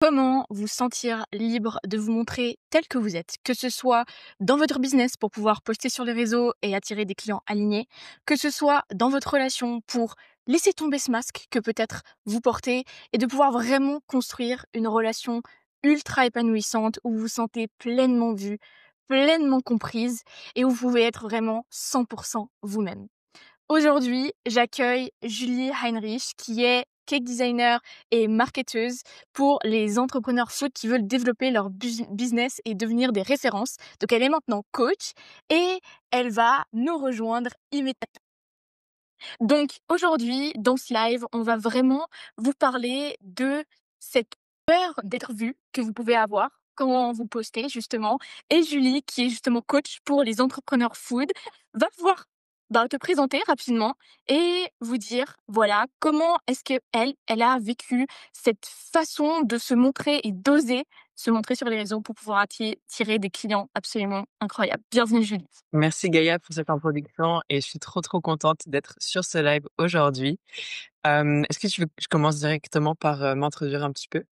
Comment vous sentir libre de vous montrer tel que vous êtes? Que ce soit dans votre business pour pouvoir poster sur les réseaux et attirer des clients alignés, que ce soit dans votre relation pour laisser tomber ce masque que peut-être vous portez et de pouvoir vraiment construire une relation ultra épanouissante où vous vous sentez pleinement vue, pleinement comprise et où vous pouvez être vraiment 100% vous-même. Aujourd'hui, j'accueille Julie Heinrich, qui est cake designer et marketeuse pour les entrepreneurs food qui veulent développer leur business et devenir des références. Donc, elle est maintenant coach et elle va nous rejoindre immédiatement. Donc, aujourd'hui, dans ce live, on va vraiment vous parler de cette peur d'être vue que vous pouvez avoir quand vous postez, justement. Et Julie, qui est justement coach pour les entrepreneurs food, va pouvoir te présenter rapidement et vous dire, voilà, comment est-ce que elle a vécu cette façon de se montrer et d'oser se montrer sur les réseaux pour pouvoir tirer des clients absolument incroyables. Bienvenue, Julie. Merci Gaïa pour cette introduction et je suis trop contente d'être sur ce live aujourd'hui. Est-ce que tu veux que je commence directement par, m'introduire un petit peu?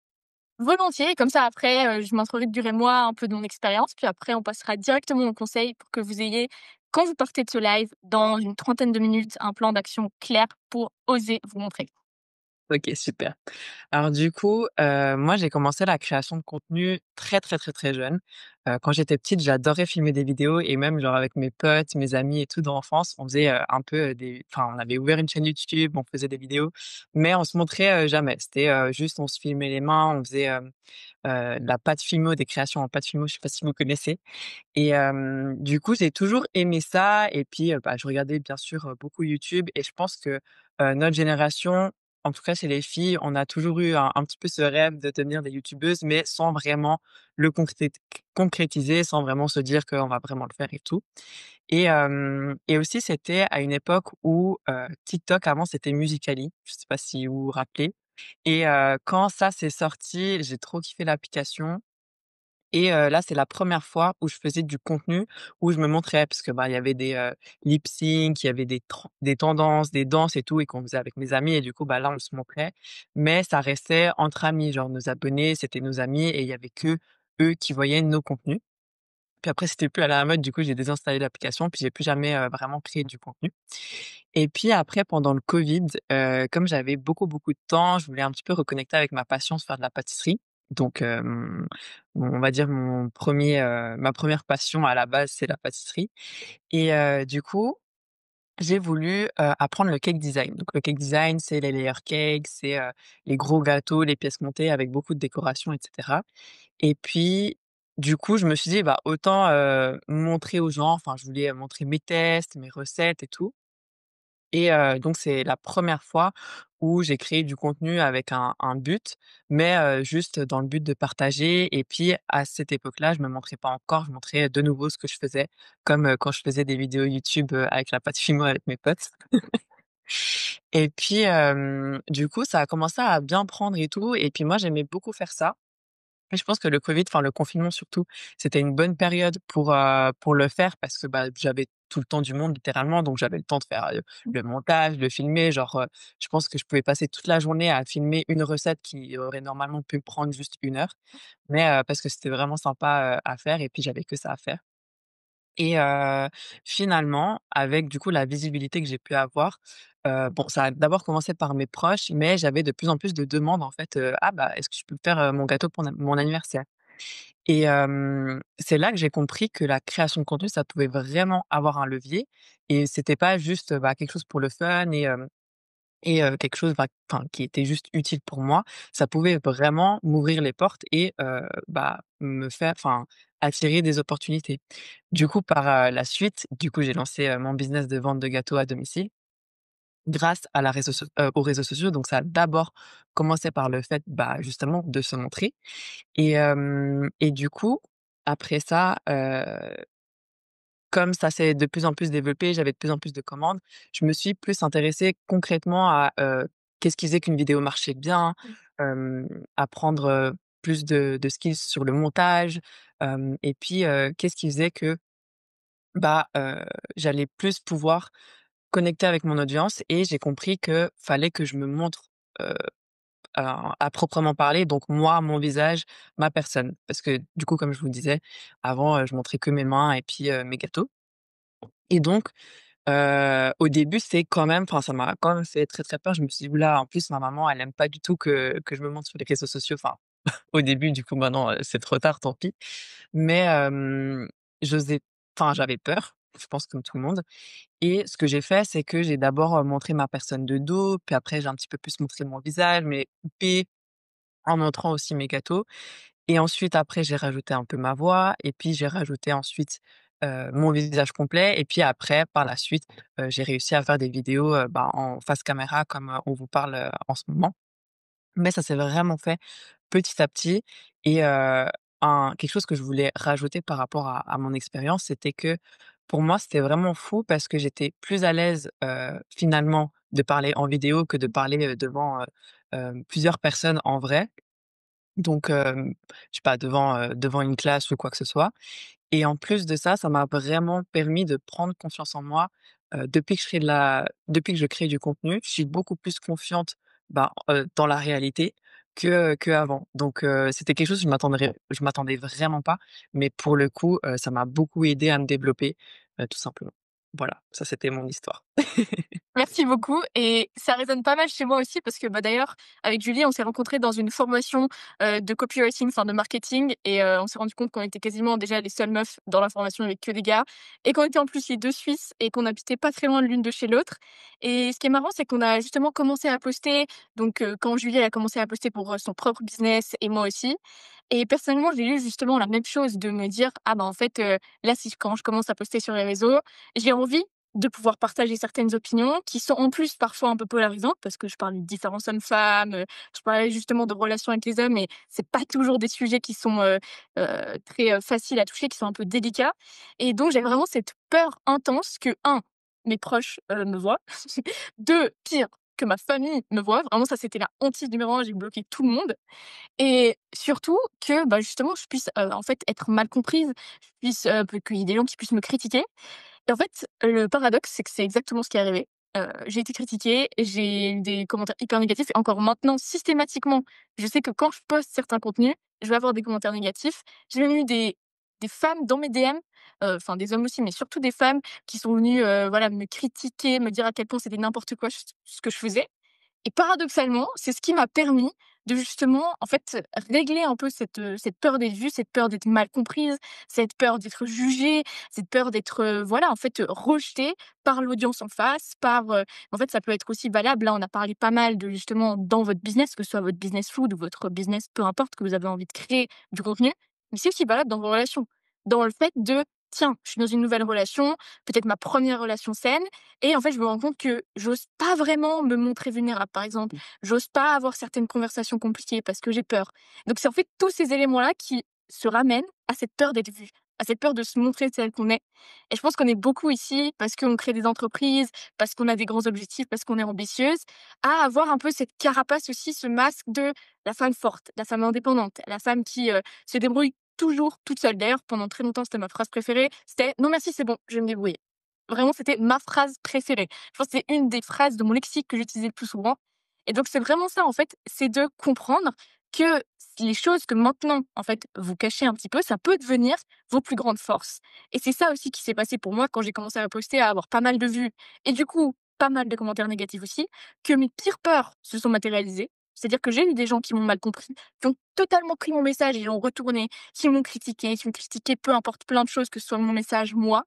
Volontiers, comme ça après, je m'introduirai moi un peu de mon expérience, puis après on passera directement aux conseils pour que vous ayez, quand vous partez de ce live, dans une trentaine de minutes, un plan d'action clair pour oser vous montrer. OK, super. Alors du coup, moi j'ai commencé la création de contenu très jeune. Quand j'étais petite, j'adorais filmer des vidéos et même genre avec mes potes, mes amis et tout d'enfance, on faisait, un peu, on avait ouvert une chaîne YouTube, on faisait des vidéos, mais on se montrait, jamais. C'était, juste on se filmait les mains, on faisait, de la pâte Fimo, des créations en pâte Fimo, je sais pas si vous connaissez? Et du coup, j'ai toujours aimé ça et puis, je regardais bien sûr, beaucoup YouTube et je pense que, notre génération, en tout cas chez les filles, on a toujours eu un petit peu ce rêve de devenir des youtubeuses, mais sans vraiment le concrétiser, sans vraiment se dire qu'on va vraiment le faire et tout. Et aussi c'était à une époque où, TikTok avant c'était Musical.ly, je sais pas si vous vous rappelez? Et quand ça s'est sorti, j'ai trop kiffé l'application et là, c'est la première fois où je faisais du contenu, où je me montrais parce que, il y avait des, lip sync, il y avait des tendances, des danses et tout et qu'on faisait avec mes amis et du coup, là, on se montrait. Mais ça restait entre amis, genre nos abonnés, c'était nos amis et il y avait que eux qui voyaient nos contenus. Puis après, c'était plus à la mode, du coup, j'ai désinstallé l'application, puis j'ai plus jamais, vraiment créé du contenu. Et puis après, pendant le covid, comme j'avais beaucoup de temps, je voulais un petit peu reconnecter avec ma passion, se faire de la pâtisserie. Donc, on va dire ma première passion à la base, c'est la pâtisserie. Et du coup, j'ai voulu, apprendre le cake design. Donc le cake design, c'est les layer cakes, c'est, les gros gâteaux, les pièces montées avec beaucoup de décoration et cetera. Et puis, du coup, je me suis dit: «Bah, autant, montrer aux gens». Enfin, je voulais, montrer mes tests, mes recettes et tout. Et donc c'est la première fois où j'ai créé du contenu avec un but, mais juste dans le but de partager et puis à cette époque-là, je me montrais pas encore, je montrais de nouveau ce que je faisais, comme, quand je faisais des vidéos YouTube, avec la pâte Fimo avec mes potes. Et puis, du coup, ça a commencé à bien prendre et tout et puis moi, j'aimais beaucoup faire ça. Et je pense que le covid, enfin le confinement surtout, c'était une bonne période pour le faire parce que, j'avais tout le temps du monde littéralement, donc j'avais le temps de faire, le montage, de filmer. Genre, je pense que je pouvais passer toute la journée à filmer une recette qui aurait normalement pu me prendre juste 1 heure, mais parce que c'était vraiment sympa, à faire et puis j'avais que ça à faire. Et finalement, avec du coup la visibilité que j'ai pu avoir, bon ça a d'abord commencé par mes proches, mais j'avais de plus en plus de demandes en fait, «Ah est-ce que tu peux me faire, mon gâteau pour mon anniversaire?» Et c'est là que j'ai compris que la création de contenu, ça pouvait vraiment avoir un levier et c'était pas juste, quelque chose pour le fun et quelque chose, qui était juste utile pour moi. Ça pouvait vraiment m'ouvrir les portes et me faire attirer des opportunités. Du coup, par, la suite, du coup, j'ai lancé, mon business de vente de gâteaux à domicile grâce à la aux réseaux sociaux. Donc ça a d'abord commencé par le fait, justement de se montrer et du coup, après ça, comme ça s'est de plus en plus développé, j'avais de plus en plus de commandes, je me suis plus intéressée concrètement à, qu'est-ce qui faisait qu'une vidéo marchait bien, apprendre, plus de skills sur le montage, et puis, qu'est-ce qui faisait que, bah, heu, j'allais plus pouvoir connecter avec mon audience et j'ai compris que fallait que je me montre, à proprement parler, donc moi, mon visage, ma personne. Parce que du coup, comme je vous le disais, avant, je montrais que mes mains et puis, mes gâteaux et donc au début, c'est quand même enfin, ça m'a quand même fait très, très peur. Je me suis dit: «Ouh là, en plus ma maman, elle aime pas du tout que je me montre sur les réseaux sociaux». Enfin, au début, du coup, maintenant, c'est trop tard, tant pis. Mais j'osais enfin, j'avais peur, je pense comme tout le monde et ce que j'ai fait, c'est que j'ai d'abord, montré ma personne de dos, puis après j'ai un petit peu plus montré mon visage, mais coupé, en montrant aussi mes gâteaux et ensuite après j'ai rajouté un peu ma voix et puis j'ai rajouté ensuite, mon visage complet et puis après par la suite, j'ai réussi à faire des vidéos, bah, en face caméra comme, on vous parle, en ce moment. Mais ça s'est vraiment fait petit à petit et un quelque chose que je voulais rajouter par rapport à mon expérience, c'était que pour moi, c'était vraiment fou parce que j'étais plus à l'aise, finalement de parler en vidéo que de parler, devant, plusieurs personnes en vrai. Donc je sais pas, devant une classe ou quoi que ce soit et en plus de ça, ça m'a vraiment permis de prendre confiance en moi, depuis que je crée du contenu. Je suis beaucoup plus confiante, bah, dans la réalité qu'avant. Donc c'était quelque chose que je m'attendais vraiment pas, mais pour le coup, ça m'a beaucoup aidé à me développer, tout simplement. Voilà, ça c'était mon histoire. Merci beaucoup et ça résonne pas mal chez moi aussi parce que, bah, d'ailleurs, avec Julie, on s'est rencontrés dans une formation, de copywriting, enfin de marketing et on s'est rendu compte qu'on était quasiment déjà les seules meufs dans la formation, avec que des gars et qu'on était en plus les 2 Suisses et qu'on habitait pas très loin de l'une de chez l'autre et ce qui est marrant, c'est qu'on a justement commencé à poster donc quand Julie, elle a commencé à poster pour, son propre business et moi aussi et personnellement, j'ai eu justement la même chose de me dire: «Ah bah, en fait, là, si quand je commence à poster sur les réseaux, j'ai envie de pouvoir partager certaines opinions qui sont en plus parfois un peu polarisantes parce que je parle de différents hommes-femmes, je parlais justement de relations avec les hommes et c'est pas toujours des sujets qui sont, très, faciles à toucher, qui sont un peu délicats et donc j'ai vraiment cette peur intense que un mes proches, me voient, 2 pire, que ma famille me voie. Vraiment ça c'était la hantise numéro 1, j'ai bloqué tout le monde et surtout que, bah, justement je puisse, en fait être mal comprise, je puisse, qu'il y ait des gens qui puissent me critiquer et en fait, le paradoxe, c'est que c'est exactement ce qui est arrivé. J'ai été critiquée, j'ai eu des commentaires hyper négatifs et encore maintenant, systématiquement, je sais que quand je poste certains contenus, je vais avoir des commentaires négatifs. J'ai même eu des femmes dans mes DM, enfin des hommes aussi, mais surtout des femmes qui sont venues, voilà, me critiquer, me dire à quel point c'était n'importe quoi ce que je faisais et paradoxalement, c'est ce qui m'a permis de justement, en fait, régler un peu cette peur d'être vue, cette peur d'être mal comprise, cette peur d'être jugée, cette peur d'être, voilà, en fait, rejetée par l'audience en face, par, en fait, ça peut être aussi valable, là, on a parlé pas mal de justement dans votre business, que ce soit votre business food ou votre business, peu importe, que vous avez envie de créer du contenu, mais c'est aussi valable dans vos relations. Dans le fait de: «Tiens, je suis dans une nouvelle relation, peut-être ma première relation saine et en fait, je me rends compte que j'ose pas vraiment me montrer vulnérable, par exemple. J'ose pas avoir certaines conversations compliquées parce que j'ai peur. Donc c'est en fait tous ces éléments-là qui se ramènent à cette peur d'être vue, à cette peur de se montrer tel qu'on est. Et je pense qu'on est beaucoup ici parce qu'on crée des entreprises, parce qu'on a des grands objectifs, parce qu'on est ambitieuse, à avoir un peu cette carapace aussi, ce masque de la femme forte, la femme indépendante, la femme qui se débrouille toujours toute seule. D'ailleurs, pendant très longtemps, c'était ma phrase préférée. C'était non merci, c'est bon, je vais me débrouiller. Vraiment, c'était ma phrase préférée. Je pense que c'est une des phrases de mon lexique que j'utilisais le plus souvent et donc c'est vraiment ça, en fait, c'est de comprendre que les choses que maintenant, en fait, vous cachez un petit peu, ça peut devenir vos plus grandes forces et c'est ça aussi qui s'est passé pour moi quand j'ai commencé à poster, à avoir pas mal de vues et du coup, pas mal de commentaires négatifs aussi, que mes pires peurs se sont matérialisées. C'est-à-dire que j'ai eu des gens qui m'ont mal compris, qui ont totalement pris mon message et l'ont retourné, qui m'ont critiqué peu importe plein de choses, que ce soit mon message, moi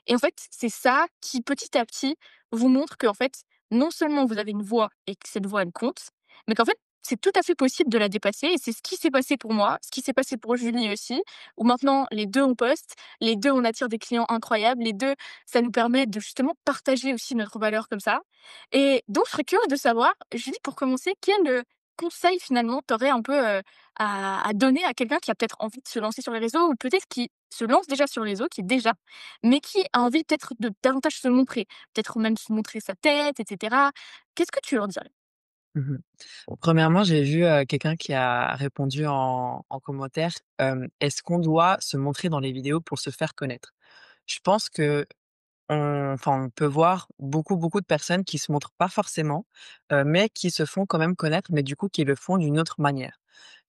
et en fait, c'est ça qui, petit à petit, vous montre qu'en fait, non seulement vous avez une voix et que cette voix, elle compte, mais qu'en fait, c'est tout à fait possible de la dépasser et c'est ce qui s'est passé pour moi, ce qui s'est passé pour Julie aussi, où maintenant les 2 on poste, les 2 on attire des clients incroyables, les 2 ça nous permet de justement partager aussi notre valeur comme ça et donc je serais curieuse de savoir, Julie, pour commencer, quel, conseil finalement tu aurais un peu, à donner à quelqu'un qui a peut-être envie de se lancer sur les réseaux ou peut-être qui se lance déjà sur les réseaux, qui est déjà mais qui a envie peut-être de davantage se montrer, peut-être même se montrer sa tête et cetera. Qu'est-ce que tu leur dirais? Mmh. Premièrement, j'ai vu, quelqu'un qui a répondu en commentaire, «Est-ce qu'on doit se montrer dans les vidéos pour se faire connaître?» Je pense que on peut voir beaucoup, beaucoup de personnes qui se montrent pas forcément, mais qui se font quand même connaître, mais du coup qui le font d'une autre manière.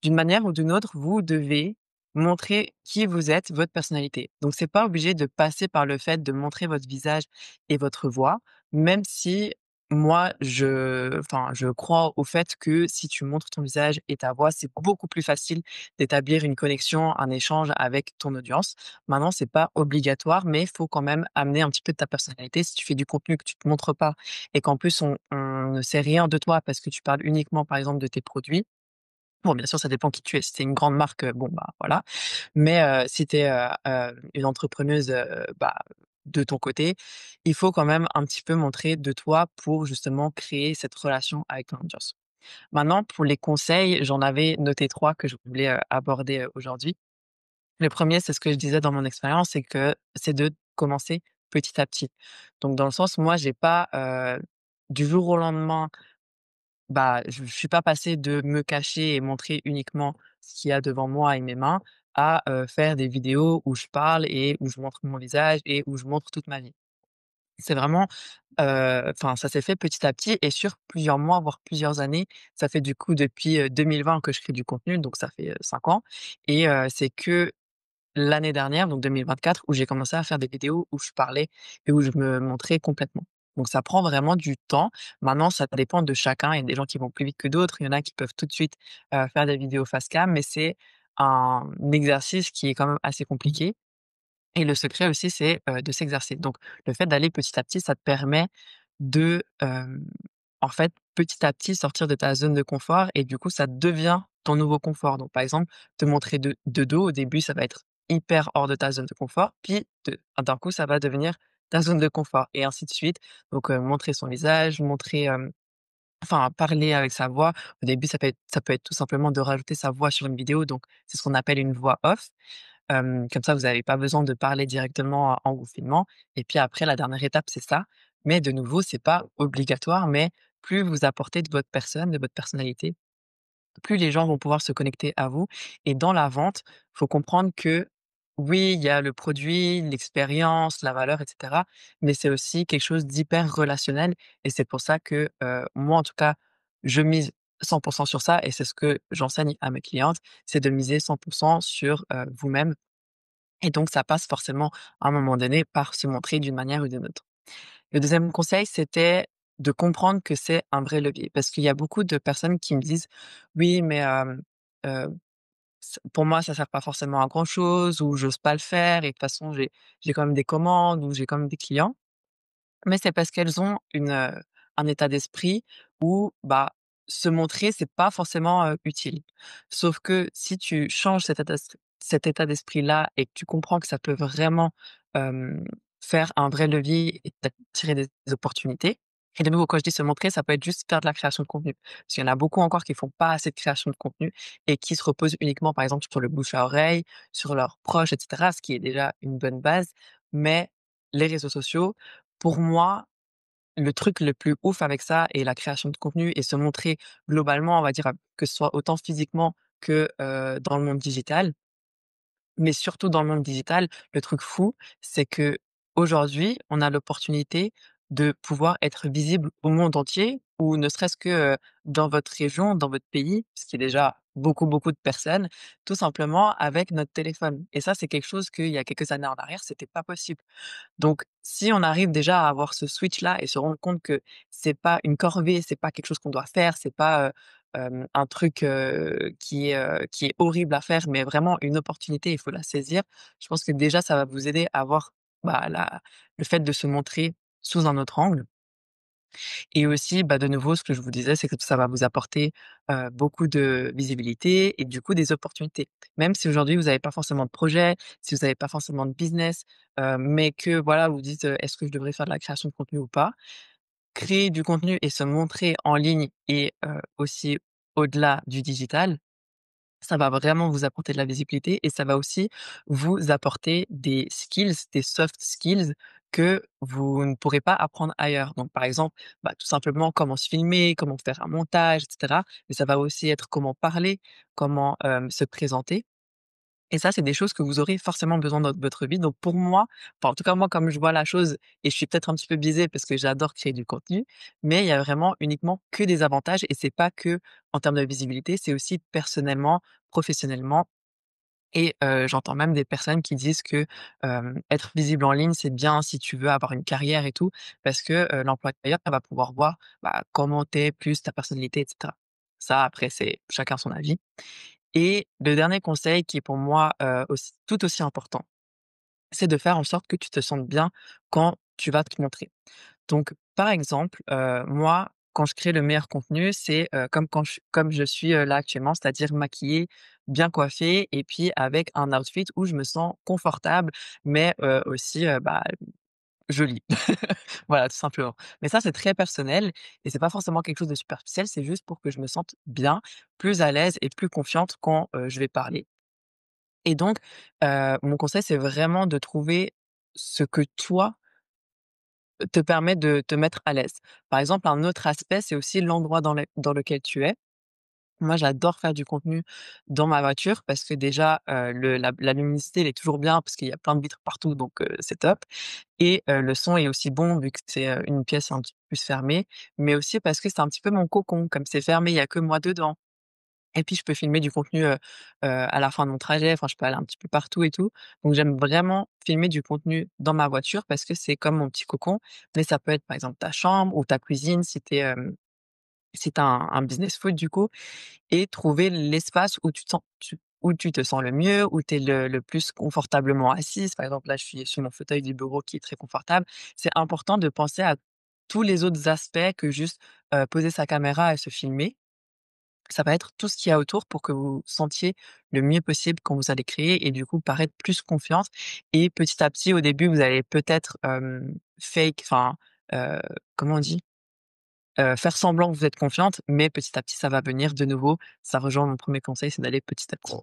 D'une manière ou d'une autre, vous devez montrer qui vous êtes, votre personnalité. Donc c'est pas obligé de passer par le fait de montrer votre visage et votre voix, même si moi je crois au fait que si tu montres ton visage et ta voix, c'est beaucoup plus facile d'établir une connexion, un échange avec ton audience. Maintenant, c'est pas obligatoire, mais il faut quand même amener un petit peu de ta personnalité. Si tu fais du contenu que tu te montres pas et qu'en plus on ne sait rien de toi parce que tu parles uniquement, par exemple, de tes produits. Bon, bien sûr, ça dépend qui tu es. Si tu es une grande marque, bon, bah, voilà. Mais, si tu es, une entrepreneuse, bah, de ton côté, il faut quand même un petit peu montrer de toi pour justement créer cette relation avec ton audience. Maintenant, pour les conseils, j'en avais noté 3 que je voulais, aborder, aujourd'hui. Le premier, c'est ce que je disais dans mon expérience, c'est de commencer petit à petit. Donc dans le sens, moi, j'ai pas, du jour au lendemain, bah, je suis pas passée de me cacher et montrer uniquement ce qu'il y a devant moi et mes mains à, faire des vidéos où je parle et où je montre mon visage et où je montre toute ma vie. C'est vraiment, enfin, ça s'est fait petit à petit et sur plusieurs mois, voire plusieurs années. Ça fait du coup depuis, 2020 que je crée du contenu, donc ça fait, 5 ans et c'est que l'année dernière, donc 2024, où j'ai commencé à faire des vidéos où je parlais et où je me montrais complètement. Donc ça prend vraiment du temps. Maintenant, ça dépend de chacun. Il y a des gens qui vont plus vite que d'autres. Il y en a qui peuvent tout de suite, faire des vidéos face cam, mais c'est un exercice qui est quand même assez compliqué et le secret aussi, c'est, de s'exercer. Donc le fait d'aller petit à petit, ça te permet de, en fait, petit à petit sortir de ta zone de confort et du coup, ça devient ton nouveau confort. Donc par exemple, te montrer de dos, au début, ça va être hyper hors de ta zone de confort, puis d'un coup, ça va devenir ta zone de confort et ainsi de suite. Donc, montrer son visage, montrer, enfin parler avec sa voix. Au début, ça peut être tout simplement de rajouter sa voix sur une vidéo, donc c'est ce qu'on appelle une voix off. Comme ça, vous n'avez pas besoin de parler directement en vous filmant et puis après la dernière étape, c'est ça. Mais de nouveau, c'est pas obligatoire, mais plus vous apportez de votre personne, de votre personnalité, plus les gens vont pouvoir se connecter à vous et dans la vente, faut comprendre que oui, il y a le produit, l'expérience, la valeur et cetera, mais c'est aussi quelque chose d'hyper relationnel et c'est pour ça que, moi en tout cas, je mise 100 sur ça et c'est ce que j'enseigne à mes clientes, c'est de miser 100 sur, vous-même et donc ça passe forcément à un moment donné par se montrer d'une manière ou d'une autre. Le deuxième conseil, c'était de comprendre que c'est un vrai levier. Parce qu'il y a beaucoup de personnes qui me disent: «Oui, mais heu, pour moi, ça sert pas forcément à grand chose» ou «J'ose pas le faire et de toute façon, j'ai quand même des commandes» ou «J'ai quand même des clients». Mais c'est parce qu'elles ont un état d'esprit où, bah, se montrer, c'est pas forcément, utile. Sauf que si tu changes cet état d'esprit-là et que tu comprends que ça peut vraiment, hem, faire un vrai levier et t'attirer des opportunités et de nouveau, quand je dis se montrer, ça peut être juste faire de la création de contenu. Parce qu'il y en a beaucoup encore qui font pas assez de création de contenu et qui se reposent uniquement, par exemple, sur le bouche à oreille, sur leurs proches et cetera, ce qui est déjà une bonne base. Mais les réseaux sociaux, pour moi, le truc le plus ouf avec ça et la création de contenu et se montrer globalement, on va dire, que ce soit autant physiquement que, dans le monde digital, mais surtout dans le monde digital, le truc fou, c'est que aujourd'hui, on a l'opportunité de pouvoir être visible au monde entier ou ne serait-ce que, dans votre région, dans votre pays, ce qui est déjà beaucoup, beaucoup de personnes, tout simplement avec notre téléphone et ça, c'est quelque chose qu'il y a quelques années en arrière, c'était pas possible. Donc, si on arrive déjà à avoir ce switch-là et se rendre compte que c'est pas une corvée, c'est pas quelque chose qu'on doit faire, c'est pas, un truc, qui est horrible à faire, mais vraiment une opportunité, il faut la saisir. Je pense que déjà ça va vous aider à voir, bah, la le fait de se montrer sous un autre angle et aussi, bah, de nouveau, ce que je vous disais, c'est que ça va vous apporter, beaucoup de visibilité et du coup des opportunités. Même si aujourd'hui vous n'avez pas forcément de projet, si vous n'avez pas forcément de business, mais que voilà, vous dites, «Est-ce que je devrais faire de la création de contenu ou pas?» Créer du contenu et se montrer en ligne et aussi au-delà du digital, ça va vraiment vous apporter de la visibilité et ça va aussi vous apporter des skills, des soft skills que vous ne pourrez pas apprendre ailleurs. Donc, par exemple, bah, tout simplement comment se filmer, comment faire un montage, et cetera. Mais ça va aussi être comment parler, comment, se présenter et ça, c'est des choses que vous aurez forcément besoin dans votre vie. Donc pour moi, enfin, en tout cas, moi, comme je vois la chose et je suis peut-être un petit peu biaisée parce que j'adore créer du contenu, mais il y a vraiment uniquement que des avantages et c'est pas que en termes de visibilité, c'est aussi personnellement, professionnellement et j'entends même des personnes qui disent que, être visible en ligne, c'est bien si tu veux avoir une carrière et tout parce que, l'employeur va pouvoir voir, bah, comment tu es, plus ta personnalité et cetera. Ça, après, c'est chacun son avis. Et le dernier conseil qui est pour moi, aussi tout aussi important, c'est de faire en sorte que tu te sentes bien quand tu vas te montrer. Donc par exemple, moi, quand je crée le meilleur contenu, c'est, comme je suis, là actuellement, c'est-à-dire maquillée, bien coiffée et puis avec un outfit où je me sens confortable, mais, aussi, bah, jolie. Voilà, tout simplement. Mais ça, c'est très personnel et c'est pas forcément quelque chose de superficiel, c'est juste pour que je me sente bien, plus à l'aise et plus confiante quand, je vais parler. Et donc, mon conseil, c'est vraiment de trouver ce que toi, te permet de te mettre à l'aise. Par exemple, un autre aspect, c'est aussi l'endroit dans lequel tu es. Moi, j'adore faire du contenu dans ma voiture parce que déjà, la luminosité, elle est toujours bien parce qu'il y a plein de vitres partout, donc c'est top et le son est aussi bon vu que c'est, une pièce un petit peu plus fermée, mais aussi parce que c'est un petit peu mon cocon. Comme c'est fermé, il y a que moi dedans. Et puis je peux filmer du contenu, à la fin de mon trajet, enfin je peux aller un petit peu partout et tout. Donc j'aime vraiment filmer du contenu dans ma voiture parce que c'est comme mon petit cocon, mais ça peut être par exemple ta chambre ou ta cuisine si tu as un business food du coup et trouver l'espace où tu te sens le mieux, où tu es le plus confortablement assise. Par exemple là je suis sur mon fauteuil du bureau qui est très confortable. C'est important de penser à tous les autres aspects que juste, poser sa caméra et se filmer. Ça va être tout ce qu'il y a autour pour que vous sentiez le mieux possible quand vous allez créer et du coup paraître plus confiante et petit à petit au début vous allez peut-être, fake enfin, heu, comment on dit? Faire semblant que vous êtes confiante, mais petit à petit ça va venir de nouveau. Ça rejoint mon premier conseil, c'est d'aller petit à petit.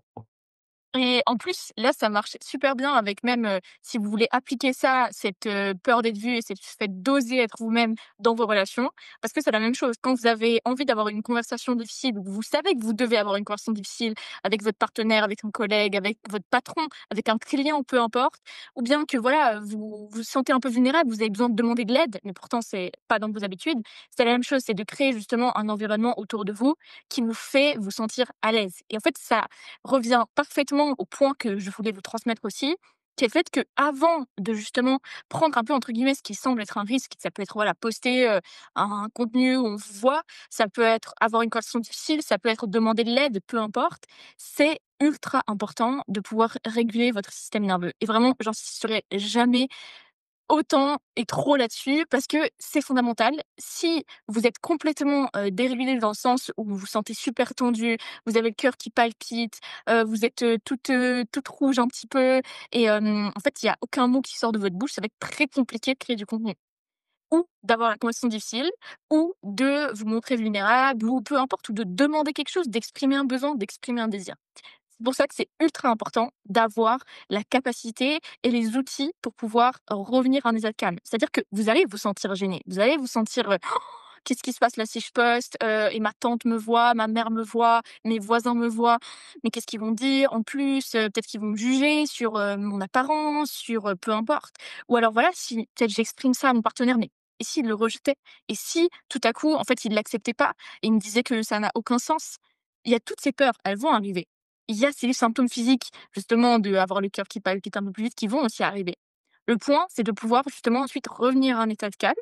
Et en plus, là, ça marche super bien avec même, si vous voulez appliquer ça, cette, peur d'être vu et cette fait d'oser être vous-même dans vos relations. Parce que c'est la même chose, quand vous avez envie d'avoir une conversation difficile, ou vous savez que vous devez avoir une conversation difficile avec votre partenaire, avec un collègue, avec votre patron, avec un client, peu importe, ou bien que voilà, vous vous sentez un peu vulnérable, vous avez besoin de demander de l'aide, mais pourtant c'est pas dans vos habitudes. C'est la même chose, c'est de créer justement un environnement autour de vous qui vous fait vous sentir à l'aise et en fait, ça revient parfaitement au point que je voulais vous transmettre aussi, qui est le fait qu'avant de justement prendre un peu entre guillemets ce qui semble être un risque, ça peut être voilà poster, un contenu où on vous voit, ça peut être avoir une conversation difficile, ça peut être demander de l'aide, peu importe. C'est ultra important de pouvoir réguler votre système nerveux et vraiment j'insisterai jamais autant et trop là-dessus parce que c'est fondamental. Si vous êtes complètement, dérégulé dans le sens où vous vous sentez super tendu, vous avez le cœur qui palpite, vous êtes, toute rouge un petit peu et en fait, il y a aucun mot qui sort de votre bouche, ça va être très compliqué de créer du contenu ou d'avoir la conversation difficile ou de vous montrer vulnérable ou peu importe ou de demander quelque chose, d'exprimer un besoin, d'exprimer un désir. C'est pour ça que c'est ultra important d'avoir la capacité et les outils pour pouvoir revenir à un état de calme. C'est-à-dire que vous allez vous sentir gêné, vous allez vous sentir, «Qu'est-ce qui se passe là si je poste, et ma tante me voit, ma mère me voit, mes voisins me voient, mais qu'est-ce qu'ils vont dire en plus? Peut-être qu'ils vont me juger sur, mon apparence, sur, peu importe». Ou alors voilà, si peut-être j'exprime ça à mon partenaire, mais et s'il le rejetait? Et si tout à coup, en fait, il l'acceptait pas et il me disait que ça n'a aucun sens? Il y a toutes ces peurs, elles vont arriver. Il y a ces symptômes physiques, justement, d'avoir le cœur qui palpite un peu plus vite, qui vont aussi arriver. Le point, c'est de pouvoir justement ensuite revenir à un état de calme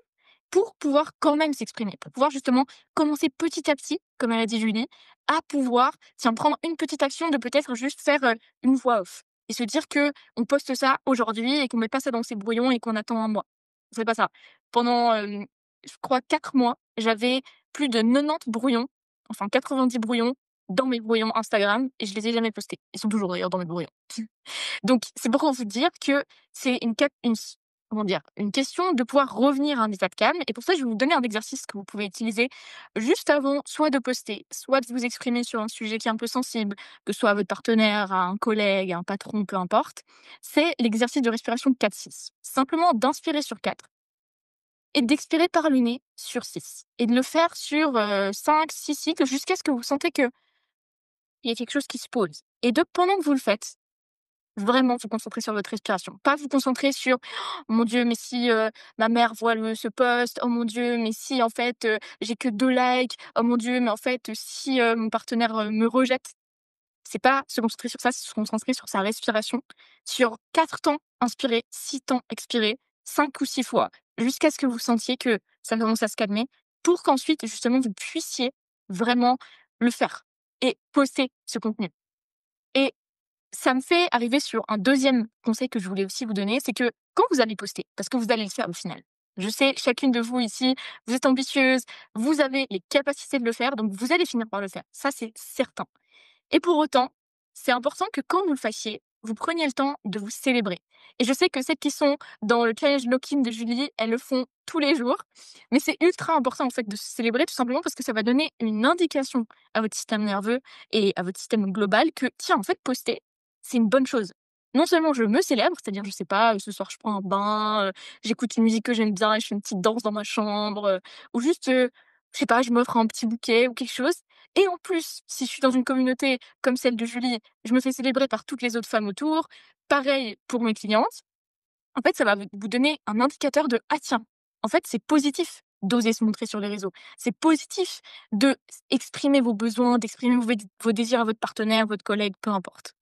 pour pouvoir quand même s'exprimer, pour pouvoir justement commencer petit à petit, comme elle a dit Julie, à pouvoir, tiens, prendre une petite action de peut-être juste faire une voix off et se dire que on poste ça aujourd'hui et qu'on met pas ça dans ses brouillons et qu'on attend un mois. On fait pas ça. Pendant, je crois 4 mois, j'avais plus de 90 brouillons, enfin 90 brouillons dans mes brouillons Instagram et je les ai jamais postés. Ils sont toujours d'ailleurs dans mes brouillons. Donc c'est pour vous dire que c'est comment dire? Une question de pouvoir revenir à un état de calme et pour ça, je vais vous donner un exercice que vous pouvez utiliser juste avant, soit de poster, soit de vous exprimer sur un sujet qui est un peu sensible, que ce soit à votre partenaire, à un collègue, à un patron, peu importe. C'est l'exercice de respiration 4-6. Simplement d'inspirer sur 4 et d'expirer par le nez sur 6 et de le faire sur, 5-6 cycles jusqu'à ce que vous sentez qu'il y a quelque chose qui se pose et de pendant que vous le faites, Vraiment vous concentrer sur votre respiration. Pas vous concentrer sur: «Oh mon Dieu, mais si, ma mère voit ce post, oh mon Dieu, mais si en fait, j'ai que 2 likes, oh mon Dieu, mais en fait, si, mon partenaire, me rejette». C'est pas se concentrer sur ça, c'est se concentrer sur sa respiration, sur 4 temps inspirer, 6 temps expirer, 5 ou 6 fois, jusqu'à ce que vous sentiez que ça commence à se calmer, pour qu'ensuite justement vous puissiez vraiment le faire et poster ce contenu. Et ça me fait arriver sur un deuxième conseil que je voulais aussi vous donner, c'est que quand vous allez poster, parce que vous allez le faire au final, je sais, chacune de vous ici, vous êtes ambitieuse, vous avez les capacités de le faire, donc vous allez finir par le faire. Ça, c'est certain. Et pour autant, c'est important que quand vous le fassiez, vous preniez le temps de vous célébrer. Et je sais que celles qui sont dans le challenge lock-in de Julie, elles le font tous les jours. Mais c'est ultra important en fait de se célébrer tout simplement parce que ça va donner une indication à votre système nerveux et à votre système global que tiens, en fait, poster, c'est une bonne chose. Non seulement je me célèbre, c'est-à-dire, je sais pas, ce soir je prends un bain, j'écoute une musique que j'aime bien et je fais une petite danse dans ma chambre, ou juste, je sais pas, je m'offre un petit bouquet ou quelque chose. Et en plus, si je suis dans une communauté comme celle de Julie, je me fais célébrer par toutes les autres femmes autour. Pareil pour mes clientes. En fait, ça va vous donner un indicateur de ah tiens, en fait, c'est positif d'oser se montrer sur les réseaux. C'est positif de exprimer vos besoins, d'exprimer vos désirs à votre partenaire, votre collègue, peu importe.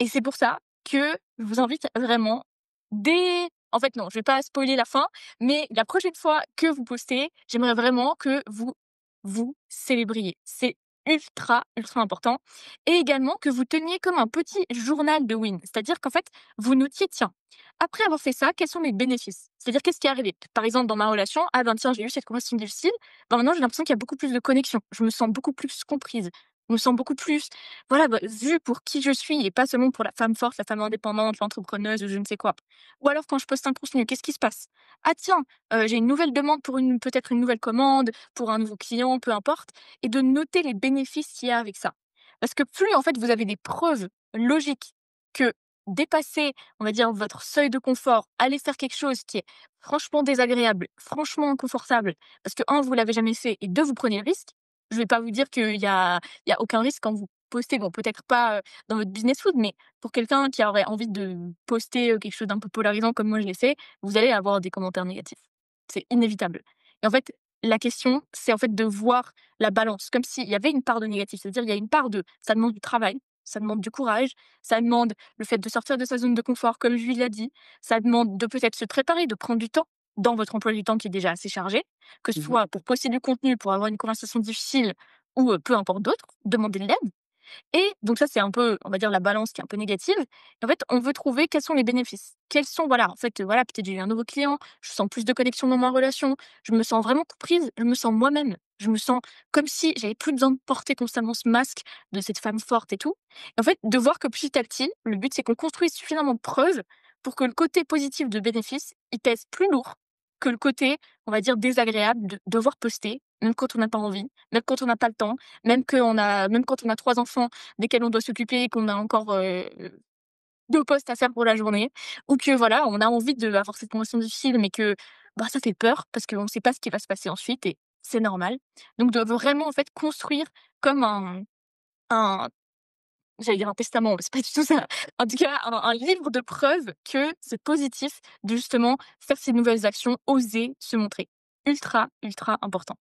Et c'est pour ça que je vous invite vraiment dès en fait non, je vais pas spoiler la fin, mais la prochaine fois que vous postez, j'aimerais vraiment que vous vous célébriez. C'est ultra, ultra important et également que vous teniez comme un petit journal de win. C'est-à-dire qu'en fait, vous notiez: «Tiens, après avoir fait ça, quels sont mes bénéfices?» C'est-à-dire qu'est-ce qui est arrivé? Par exemple, dans ma relation, ah ben tiens, j'ai eu cette conversation difficile, ben maintenant j'ai l'impression qu'il y a beaucoup plus de connexion. Je me sens beaucoup plus comprise. Je me sens beaucoup plus voilà, bah, vue pour qui je suis et pas seulement pour la femme forte, la femme indépendante, l'entrepreneuse ou je ne sais quoi. Ou alors quand je poste un contenu, qu'est-ce qui se passe? Ah tiens, j'ai une nouvelle demande pour une peut-être une nouvelle commande, pour un nouveau client, peu importe et de noter les bénéfices qu'il y a avec ça. Parce que plus en fait vous avez des preuves logiques que dépasser, on va dire, votre seuil de confort, aller faire quelque chose qui est franchement désagréable, franchement inconfortable, parce que un vous l'avez jamais fait et 2 vous prenez le risque. Je vais pas vous dire qu'il y a aucun risque quand vous postez, bon peut-être pas, dans votre business food, mais pour quelqu'un qui aurait envie de poster, quelque chose d'un peu polarisant comme moi je l'ai fait, vous allez avoir des commentaires négatifs. C'est inévitable et en fait, la question, c'est en fait de voir la balance, comme s'il y avait une part de négatif. C'est-à-dire il y a une part de ça demande du travail, ça demande du courage, ça demande le fait de sortir de sa zone de confort comme je lui l'ai dit, ça demande de peut-être se préparer, de prendre du temps dans votre emploi du temps qui est déjà assez chargé, que ce Mmh. soit pour poster du contenu, pour avoir une conversation difficile ou, peu importe d'autre, demander de l'aide. Et donc ça, c'est un peu, on va dire, la balance qui est un peu négative. Et en fait, on veut trouver quels sont les bénéfices. Quels sont, voilà, en fait, voilà, peut-être j'ai eu un nouveau client, je sens plus de connexion dans ma relation, je me sens vraiment comprise, je me sens moi-même. Je me sens comme si j'avais plus besoin de porter constamment ce masque de cette femme forte et tout. Et en fait, de voir que petit à petit, le but, c'est qu'on construise suffisamment de preuves pour que le côté positif de bénéfice, il pèse plus lourd que le côté, on va dire, désagréable de devoir poster, même quand on n'a pas envie, même quand on n'a pas le temps, même quand on a 3 enfants desquels on doit s'occuper et qu'on a encore, 2 postes à faire pour la journée ou que voilà, on a envie d'avoir cette conversation difficile mais que, bah, ça fait peur parce qu'on ne sait pas ce qui va se passer ensuite et c'est normal. Donc de vraiment, en fait, construire comme un j'allais dire un testament, mais c'est pas du tout ça. En tout cas, un livre de preuves que c'est positif de justement faire ces nouvelles actions, oser se montrer. Ultra, ultra important.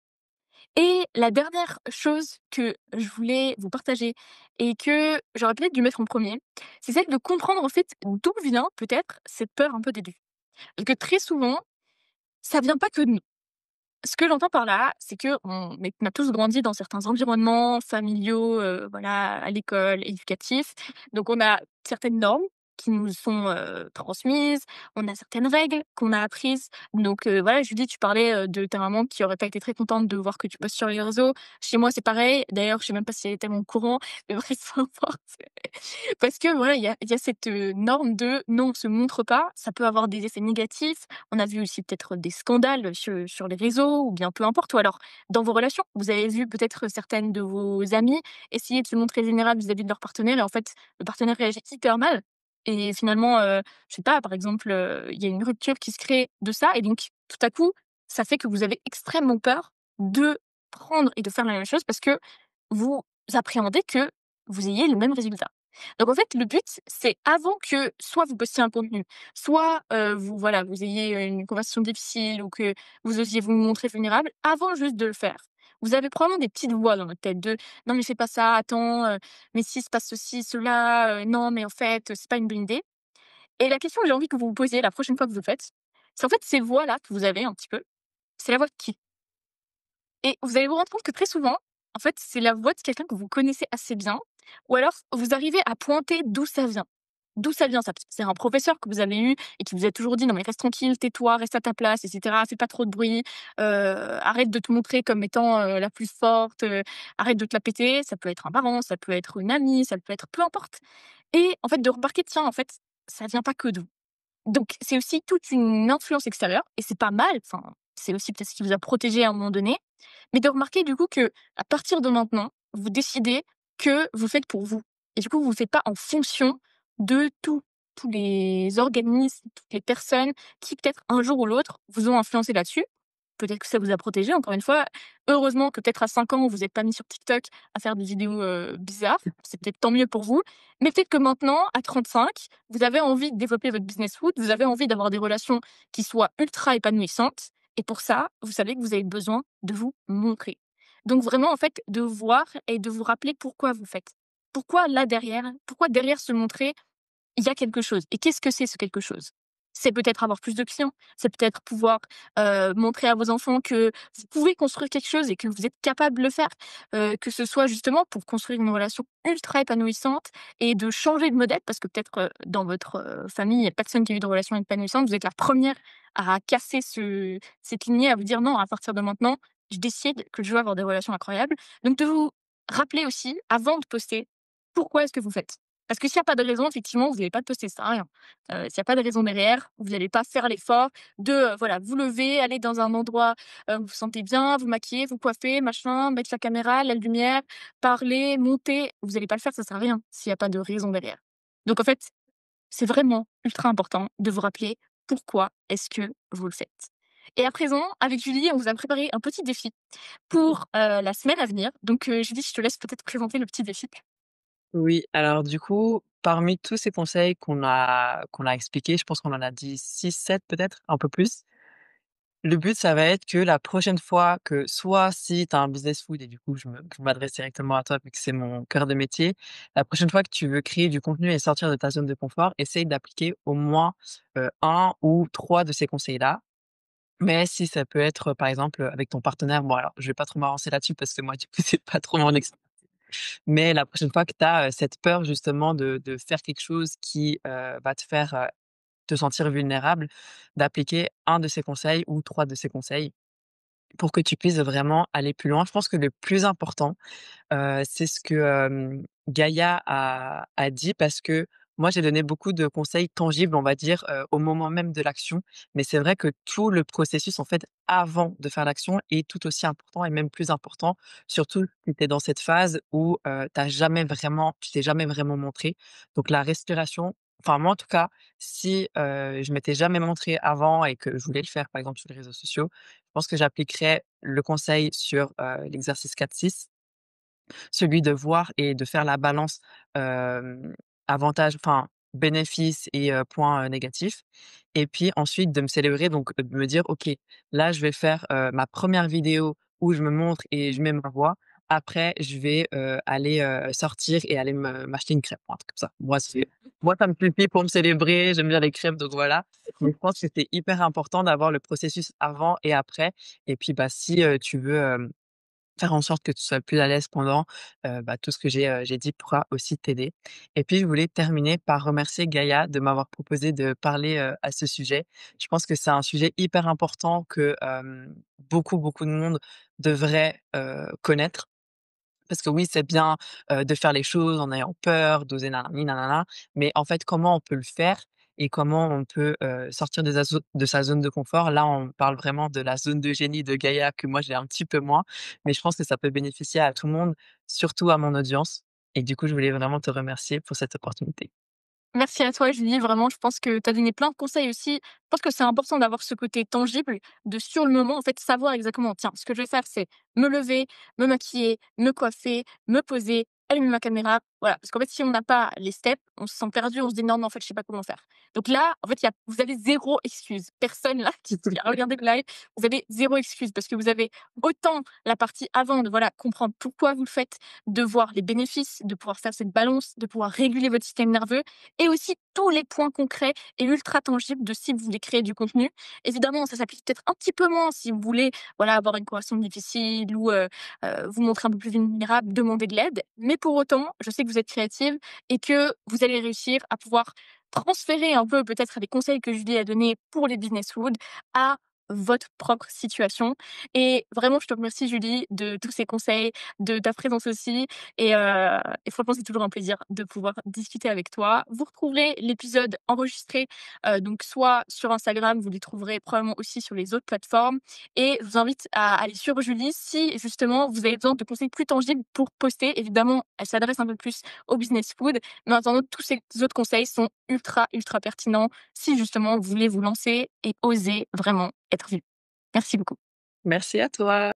Et la dernière chose que je voulais vous partager et que j'aurais peut-être dû mettre en premier, c'est celle de comprendre en fait d'où vient peut-être cette peur un peu des début. Parce que très souvent, ça vient pas que de nous. Ce que j'entends par là, c'est qu'on a tous grandi dans certains environnements familiaux, voilà, à l'école, éducatifs. Donc on a certaines normes qui nous sont, transmises, on a certaines règles qu'on a apprises. Donc voilà, Julie, tu parlais, de ta maman qui aurait pas été très contente de voir que tu postes sur les réseaux. Chez moi, c'est pareil. D'ailleurs, je sais même pas si elle est tellement au courant, mais bref, peu importe. Parce que voilà, il y a cette, norme de non, on se montre pas, ça peut avoir des effets négatifs. On a vu aussi peut-être des scandales sur les réseaux ou bien peu importe ou alors dans vos relations. Vous avez vu peut-être certaines de vos amies essayer de se montrer vulnérables vis-à-vis de leur partenaire et en fait, le partenaire réagit hyper mal et finalement, je sais pas, par exemple, il y a une rupture qui se crée de ça et donc tout à coup, ça fait que vous avez extrêmement peur de prendre et de faire la même chose parce que vous appréhendez que vous ayez le même résultat. Donc en fait, le but, c'est avant que soit vous postiez un contenu, soit, vous voilà, vous ayez une conversation difficile ou que vous osiez vous montrer vulnérable, avant juste de le faire. Vous avez probablement des petites voix dans votre tête de: «Non mais fais pas ça, attends, mais s'il se passe ceci, cela, non mais en fait, c'est pas une bonne idée». Et la question que j'ai envie que vous vous posiez la prochaine fois que vous le faites, c'est en fait ces voix-là que vous avez un petit peu, c'est la voix de qui? Et vous allez vous rendre compte que très souvent, en fait, c'est la voix de quelqu'un que vous connaissez assez bien ou alors vous arrivez à pointer d'où ça vient. D'où ça vient ça? C'est un professeur que vous avez eu et qui vous a toujours dit: «Non mais reste tranquille, tais-toi, reste à ta place et cetera, fais pas trop de bruit, arrête de te montrer comme étant, la plus forte, arrête de te la péter». Ça peut être un parent, ça peut être une amie, ça peut être peu importe et en fait de remarquer, tiens, en fait, ça vient pas que de vous. Donc c'est aussi toute une influence extérieure et c'est pas mal, enfin, c'est aussi peut-être ce qui vous a protégé à un moment donné, mais de remarquer du coup que à partir de maintenant, vous décidez que vous faites pour vous et du coup, vous ne faites pas en fonction de tous les organismes, toutes les personnes qui peut-être un jour ou l'autre vous ont influencé là-dessus. Peut-être que ça vous a protégé encore une fois. Heureusement que peut-être à 5 ans, vous êtes pas mis sur TikTok à faire des vidéos, bizarres. C'est peut-être tant mieux pour vous. Mais peut-être que maintenant, à 35, vous avez envie de développer votre business food, vous avez envie d'avoir des relations qui soient ultra épanouissantes et pour ça, vous savez que vous avez besoin de vous montrer. Donc vraiment, en fait, de voir et de vous rappeler pourquoi vous faites. Pourquoi là derrière? Pourquoi derrière se montrer, il y a quelque chose. Et qu'est-ce que c'est ce quelque chose? C'est peut-être avoir plus de clients, c'est peut-être pouvoir, montrer à vos enfants que vous pouvez construire quelque chose et que vous êtes capable de le faire. Que ce soit justement pour construire une relation ultra épanouissante et de changer de modèle parce que peut-être, dans votre, famille, il y a personne qui a eu de relation épanouissante. Vous êtes la première à casser cette lignée, à vous dire: «Non, à partir de maintenant, je décide que je veux avoir des relations incroyables». Donc de vous rappeler aussi, avant de poster, pourquoi est-ce que vous faites? Parce que s'il y a pas de raison, effectivement, vous allez pas poster, ça sert à rien. S'il y a pas de raison derrière, vous allez pas faire l'effort de, voilà, vous lever, aller dans un endroit, où vous vous sentez bien, vous maquiller, vous coiffer, machin, mettre la caméra, la lumière, parler, monter. Vous allez pas le faire, ça sert à rien s'il y a pas de raison derrière. Donc en fait, c'est vraiment ultra important de vous rappeler pourquoi est-ce que vous le faites. Et à présent, avec Julie, on vous a préparé un petit défi pour, la semaine à venir. Donc, Julie, je te laisse peut-être présenter le petit défi. Oui, alors du coup, parmi tous ces conseils qu'on a expliqués, je pense qu'on en a dit 6, 7 peut-être, un peu plus. Le but, ça va être que la prochaine fois que soit si tu as un business food et du coup je m'adresse directement à toi vu que c'est mon cœur de métier, la prochaine fois que tu veux créer du contenu et sortir de ta zone de confort, essaye d'appliquer au moins, 1 ou 3 de ces conseils-là. Mais si ça peut être, par exemple, avec ton partenaire, bon alors je vais pas trop m'avancer là-dessus parce que moi du coup c'est pas trop mon mais la prochaine fois que tu as, cette peur justement de faire quelque chose qui, va te faire, te sentir vulnérable, d'appliquer un de ces conseils ou 3 de ces conseils pour que tu puisses vraiment aller plus loin. Je pense que le plus important, c'est ce que, Gaïa a dit parce que moi, j'ai donné beaucoup de conseils tangibles, on va dire, au moment même de l'action. Mais c'est vrai que tout le processus, en fait, avant de faire l'action est tout aussi important et même plus important, surtout si tu es dans cette phase où, tu t'es jamais vraiment montré. Donc la respiration enfin moi, en tout cas, si, je m'étais jamais montrée avant et que je voulais le faire, par exemple, sur les réseaux sociaux, je pense que j'appliquerais le conseil sur, l'exercice 4-6, celui de voir et de faire la balance, avantages enfin, bénéfices et points, négatifs et puis ensuite de me célébrer donc de me dire: «OK, là je vais faire, ma première vidéo où je me montre et je mets ma voix. Après je vais, aller, sortir et aller m'acheter une crêpe», ou un truc comme ça. Moi ça me suffit pour me célébrer, j'aime bien les crêpes donc voilà. Mais je pense que c'est hyper important d'avoir le processus avant et après et puis, bah, si, tu veux, faire en sorte que tu sois plus à l'aise pendant, bah, tout ce que j'ai dit pourra aussi t'aider et puis je voulais terminer par remercier Gaïa de m'avoir proposé de parler, à ce sujet. Je pense que c'est un sujet hyper important que, beaucoup, beaucoup de monde devrait, connaître. Parce que oui, c'est bien, de faire les choses en ayant peur, d'oser nanani nanana, mais en fait, comment on peut le faire et comment on peut, sortir de sa zone de confort? Là, on parle vraiment de la zone de génie de Gaïa que moi j'ai un petit peu moins, mais je pense que ça peut bénéficier à tout le monde, surtout à mon audience et du coup, je voulais vraiment te remercier pour cette opportunité. Merci à toi, Julie. Vraiment, je pense que tu as donné plein de conseils aussi. Je pense que c'est important d'avoir ce côté tangible, de sur le moment, en fait, savoir exactement, tiens, ce que je vais faire, c'est me lever, me maquiller, me coiffer, me poser, allumer ma caméra, Voilà, parce qu'en fait, si on n'a pas les steps, on se sent perdu, on se dit: «Non, non, en fait, je sais pas comment faire». Donc là, en fait, il y a vous avez zéro excuse. Personne là qui a regardé le live, vous avez zéro excuse parce que vous avez autant la partie avant de, voilà, comprendre pourquoi vous le faites, de voir les bénéfices, de pouvoir faire cette balance, de pouvoir réguler votre système nerveux et aussi tous les points concrets et ultra tangibles de si vous voulez créer du contenu. Évidemment, ça s'applique peut-être un petit peu moins si vous voulez, voilà, avoir une conversation difficile ou, vous montrer un peu plus vulnérable, demander de l'aide. Mais pour autant, je sais que vous êtes créative et que vous allez réussir à pouvoir transférer un peu peut-être les conseils que Julie a donnés pour les business food à votre propre situation. Et vraiment, je te remercie Julie de tous ces conseils, de ta présence aussi. Et franchement, c'est toujours un plaisir de pouvoir discuter avec toi. Vous retrouverez l'épisode enregistré, donc soit sur Instagram, vous les trouverez probablement aussi sur les autres plateformes. Et je vous invite à aller sur Julie si justement vous avez besoin de conseils plus tangibles pour poster. Évidemment, elle s'adresse un peu plus au business food, mais en attendant, tous ces autres conseils sont ultra, ultra pertinents si justement vous voulez vous lancer et oser vraiment être vu. Merci beaucoup. Merci à toi.